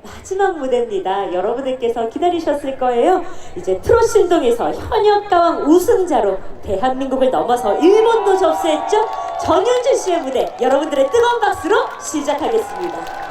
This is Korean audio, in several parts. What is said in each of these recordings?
마지막 무대입니다. 여러분들께서 기다리셨을 거예요. 이제 트롯 신동에서 현역가왕 우승자로 대한민국을 넘어서 일본도 접수했죠. 전윤주 씨의 무대, 여러분들의 뜨거운 박수로 시작하겠습니다.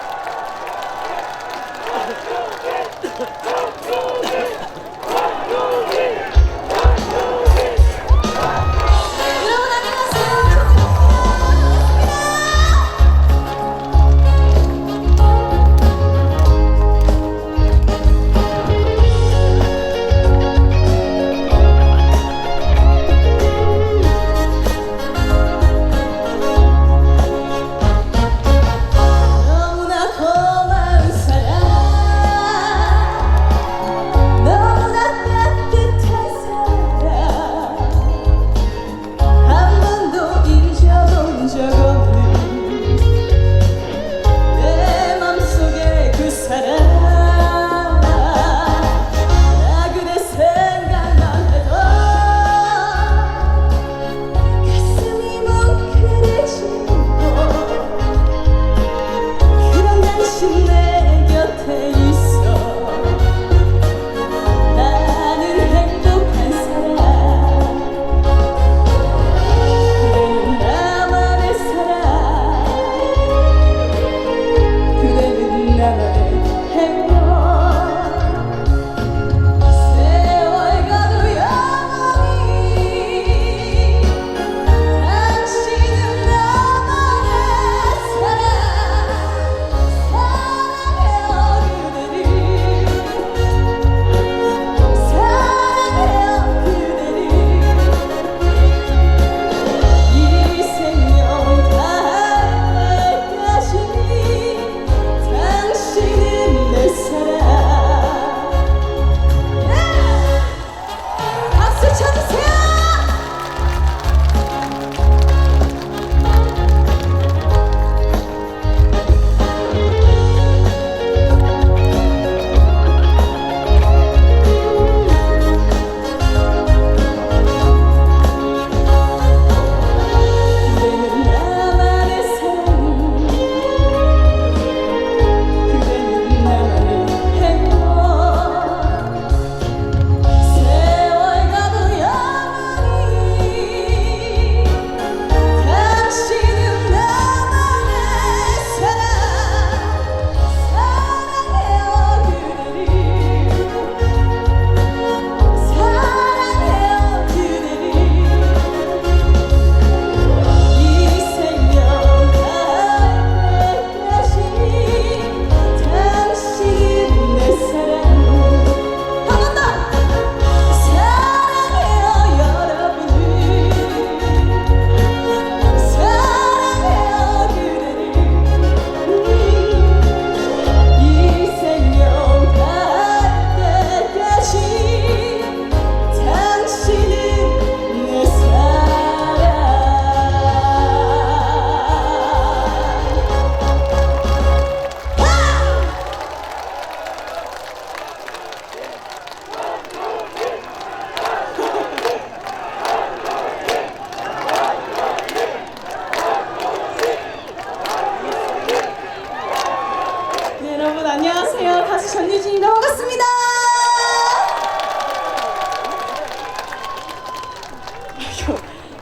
안녕하세요. 가수 전유진입니다. 반갑습니다.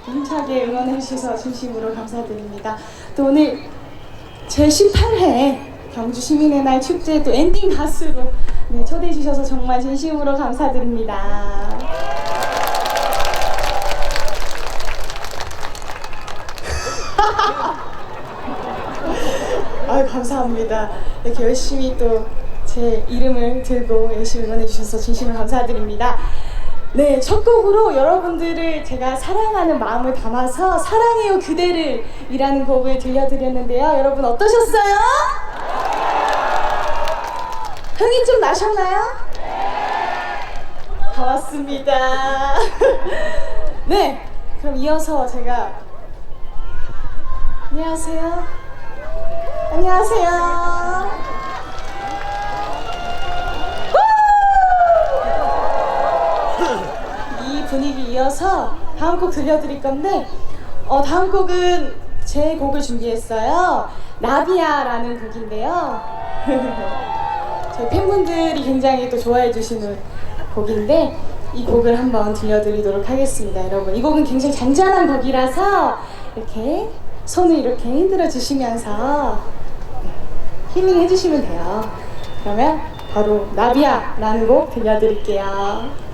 힘차게 응원해 주셔서 진심으로 감사드립니다. 또 오늘 제 18회 경주 시민의 날 축제 또 엔딩 가수로 초대해 주셔서 정말 진심으로 감사드립니다. 아유, 감사합니다. 이렇게 열심히 또 제 이름을 들고 열심히 응원해 주셔서 진심으로 감사드립니다. 네, 첫 곡으로 여러분들을 제가 사랑하는 마음을 담아서 사랑해요 그대를 이라는 곡을 들려드렸는데요. 여러분 어떠셨어요? 흥이 좀 나셨나요? 고맙습니다. 네, 그럼 이어서 제가 안녕하세요. 안녕하세요. 이 분위기 이어서 다음 곡 들려드릴 건데 다음 곡은 제 곡을 준비했어요. 나비야라는 곡인데요. 저희 팬분들이 굉장히 또 좋아해 주시는 곡인데 이 곡을 한번 들려드리도록 하겠습니다. 여러분, 이 곡은 굉장히 잔잔한 곡이라서 이렇게 손을 이렇게 흔들어 주시면서 힐링 해주시면 돼요. 그러면 바로 나비야라는 곡 들려드릴게요.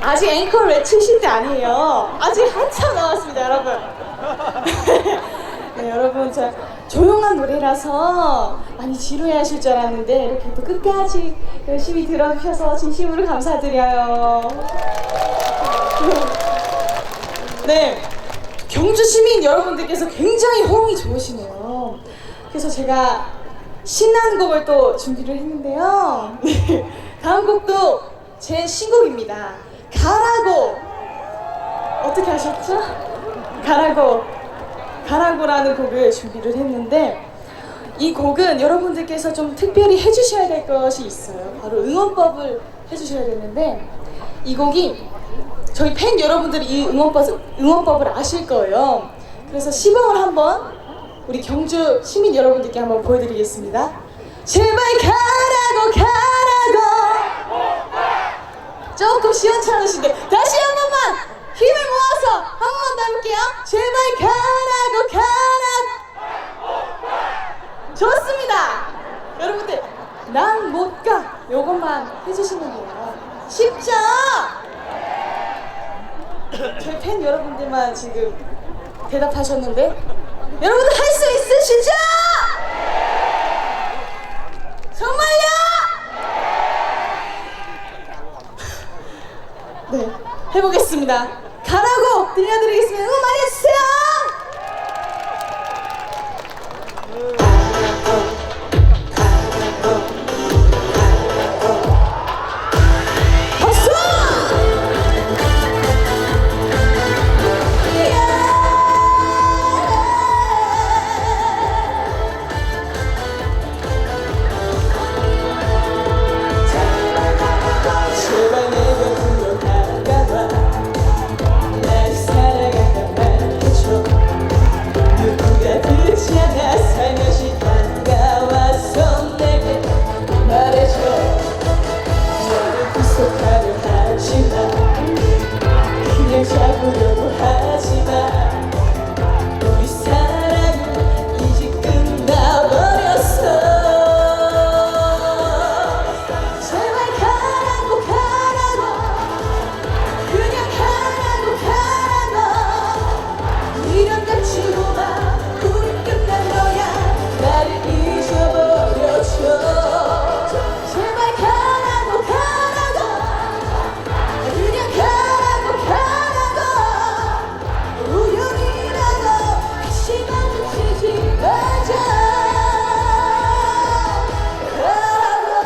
아직 앵콜 외치실 때 아니에요. 아직 한참 남았습니다, 여러분. 네, 여러분, 저 조용한 노래라서 많이 지루해하실 줄 알았는데 이렇게 또 끝까지 열심히 들어주셔서 진심으로 감사드려요. 네, 경주 시민 여러분들께서 굉장히 호응이 좋으시네요. 그래서 제가 신나는 곡을 또 준비를 했는데요. 다음 곡도 제 신곡입니다. 가라고. 어떻게 하셨죠? 가라고 가라고라는 곡을 준비를 했는데 이 곡은 여러분들께서 좀 특별히 해주셔야 될 것이 있어요. 바로 응원법을 해주셔야 되는데 이 곡이 저희 팬 여러분들이 이 응원법을 아실 거예요. 그래서 시범을 한번 우리 경주 시민 여러분들께 한번 보여드리겠습니다. 제발 가라고 가라고. 조금 시원찮으신데 다시 한 번만 힘을 모아서 한 번 더 해볼게요. 제발 가라고 가라고. 좋습니다. 여러분들 난 못 가 요것만 해주시면 돼요. 쉽죠? 저희 팬 여러분들만 지금 대답하셨는데 여러분들 할 수 있으시죠? 정말요? 네, 해보겠습니다. 가라고 들려드리겠습니다. 응원 많이 해주세요. 박수! 제발 내가 불러다가와 날 사랑한단 말해줘. 누가 듣지 않아 살며시 다가와서 내게 말해줘. 너를 구속하려 하지마. 그냥 잡으려고 하지마. 우리 사랑은 이제 끝나버렸어. 제발 가라고 가라고. 그냥 가라고 가라고. 미련같지로만 우리 끝난 거야. 나를 잊어버려줘. 제발 가라고 가라고. 그냥 가라고 가라고. 우연이라도 다시 마주치지 마자. 가라고.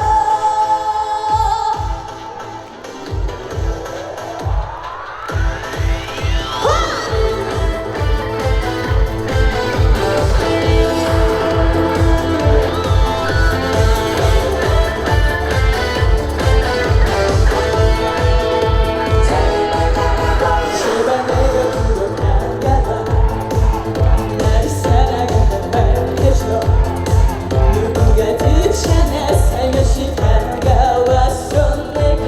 제발 내가 불러다가와 날 사랑한단 말해줘. 누가 듣지 않아 살며시 다가와서 내게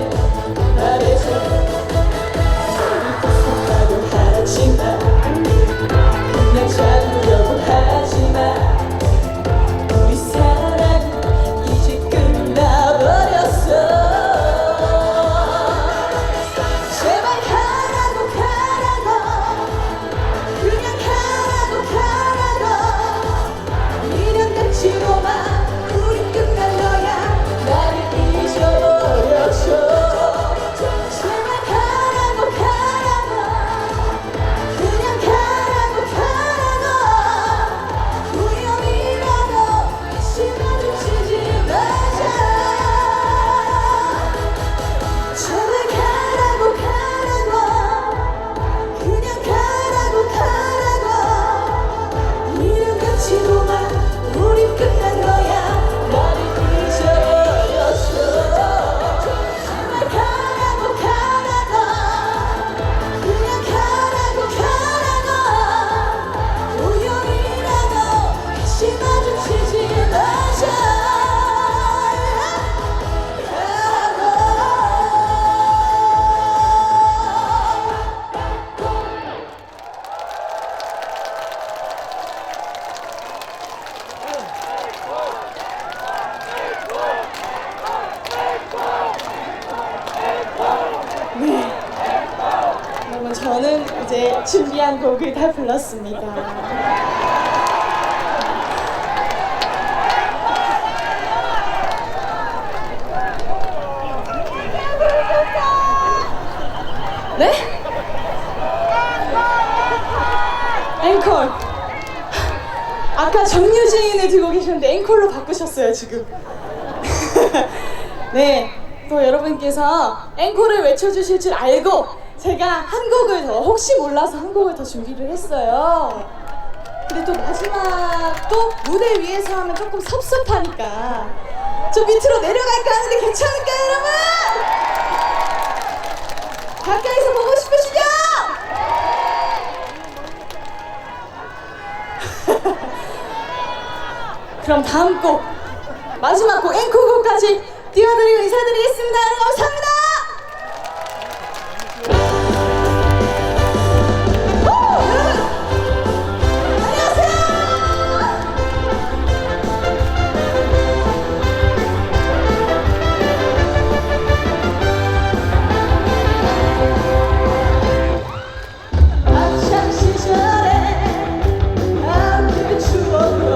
말해줘. 너를 구속하려 하지마. 그냥 잡으려고 하지마. 우리 사랑은 이제 끝나버렸어. 제발 가라고 가라고. 그냥 가라고 가라고. 미련같지로만 우리 끝난 거야. 나를 잊어버려줘. 제발 가라고 가라고. 그냥 가라고 가라고. 우연이라도 다시 마주치지 마자. 제발 가라고 가라고. 그냥 가라고 가라고. 미련같지로만 우리 끝난 거야. 나를 잊어버렸어. 제발 가라고 가라고. 그냥 가라고 가라고. 우연이라도 다시 마주치지 마자. 네. 여러분 저는 이제 준비한 곡을 다 불렀습니다. 네? 앵콜. 아까 정유진을 들고 계셨는데 앵콜로 바꾸셨어요 지금. 네, 또 여러분께서 앵콜을 외쳐주실 줄 알고 제가 한 곡을 더, 혹시 몰라서 한 곡을 더 준비를 했어요. 근데 또 마지막도 무대 위에서 하면 조금 섭섭하니까 저 밑으로 내려갈까 하는데 괜찮을까요, 여러분? 가까이서 보고 싶으시죠? 그럼 다음 곡 마지막 곡 앵콜곡까지 띄워드리고 인사드리겠습니다. 여러분 감사합니다. 오, 여러분 안녕하세요. 학창 시절에 함께 추억으로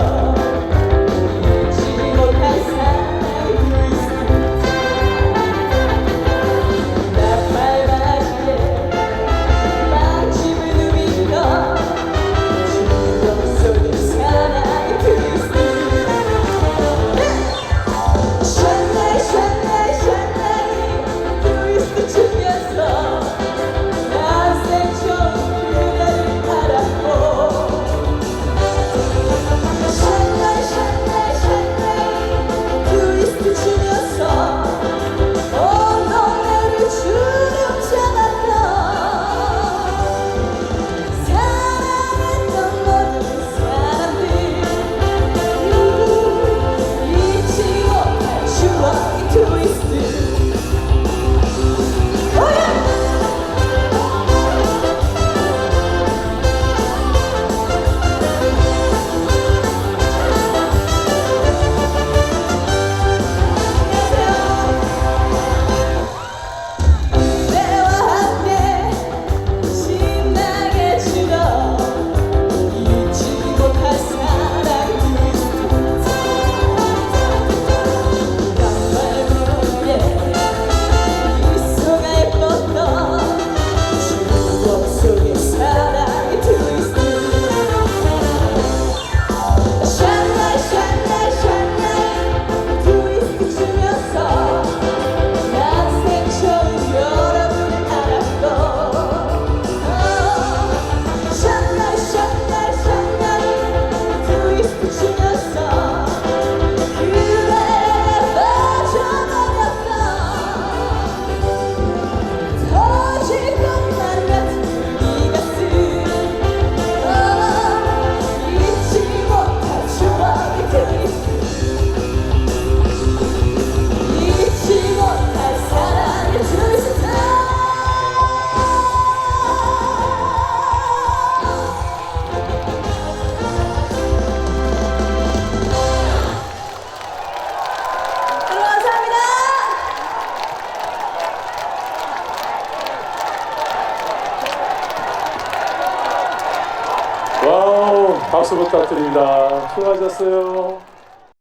와우, 박수 부탁드립니다. 수고하셨어요.